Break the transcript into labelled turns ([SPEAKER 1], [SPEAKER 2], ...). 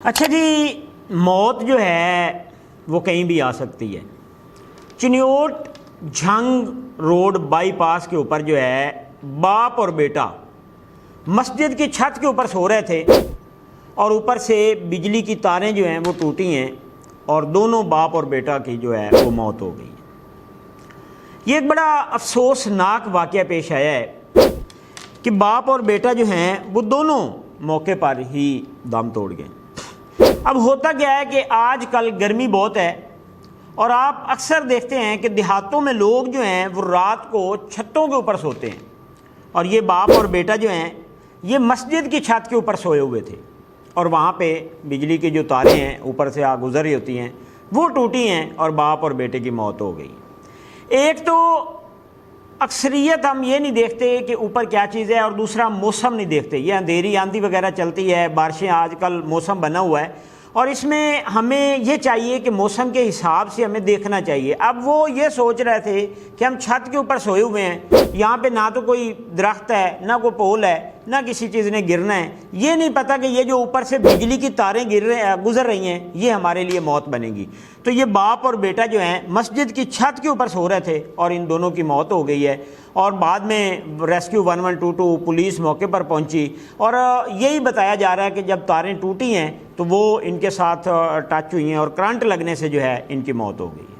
[SPEAKER 1] اچھا جی، موت جو ہے وہ کہیں بھی آ سکتی ہے۔ چنیوٹ جھنگ روڈ بائی پاس کے اوپر جو ہے باپ اور بیٹا مسجد کی چھت کے اوپر سو رہے تھے اور اوپر سے بجلی کی تاریں جو ہیں وہ ٹوٹی ہیں اور دونوں باپ اور بیٹا کی جو ہے وہ موت ہو گئی۔ یہ ایک بڑا افسوسناک واقعہ پیش آیا ہے کہ باپ اور بیٹا جو ہیں وہ دونوں موقع پر ہی دم توڑ گئے۔ اب ہوتا کیا ہے کہ آج کل گرمی بہت ہے اور آپ اکثر دیکھتے ہیں کہ دیہاتوں میں لوگ جو ہیں وہ رات کو چھتوں کے اوپر سوتے ہیں، اور یہ باپ اور بیٹا جو ہیں یہ مسجد کی چھت کے اوپر سوئے ہوئے تھے اور وہاں پہ بجلی کی جو تاریں ہیں اوپر سے گزر رہی ہوتی ہیں وہ ٹوٹی ہیں اور باپ اور بیٹے کی موت ہو گئی۔ ایک تو اکثریت ہم یہ نہیں دیکھتے کہ اوپر کیا چیز ہے، اور دوسرا موسم نہیں دیکھتے۔ یہ اندھیری آندھی وغیرہ چلتی ہے، بارشیں، آج کل موسم بنا ہوا ہے اور اس میں ہمیں یہ چاہیے کہ موسم کے حساب سے ہمیں دیکھنا چاہیے۔ اب وہ یہ سوچ رہے تھے کہ ہم چھت کے اوپر سوئے ہوئے ہیں، یہاں پہ نہ تو کوئی درخت ہے، نہ کوئی پول ہے، نہ کسی چیز نے گرنا ہے، یہ نہیں پتہ کہ یہ جو اوپر سے بجلی کی تاریں گزر رہی ہیں یہ ہمارے لیے موت بنے گی۔ تو یہ باپ اور بیٹا جو ہیں مسجد کی چھت کے اوپر سو رہے تھے اور ان دونوں کی موت ہو گئی ہے، اور بعد میں ریسکیو 1122 پولیس موقع پر پہنچی اور یہی بتایا جا رہا ہے کہ جب تاریں ٹوٹی ہیں تو وہ ان کے ساتھ ٹچ ہوئی ہیں اور کرنٹ لگنے سے جو ہے ان کی موت ہو گئی۔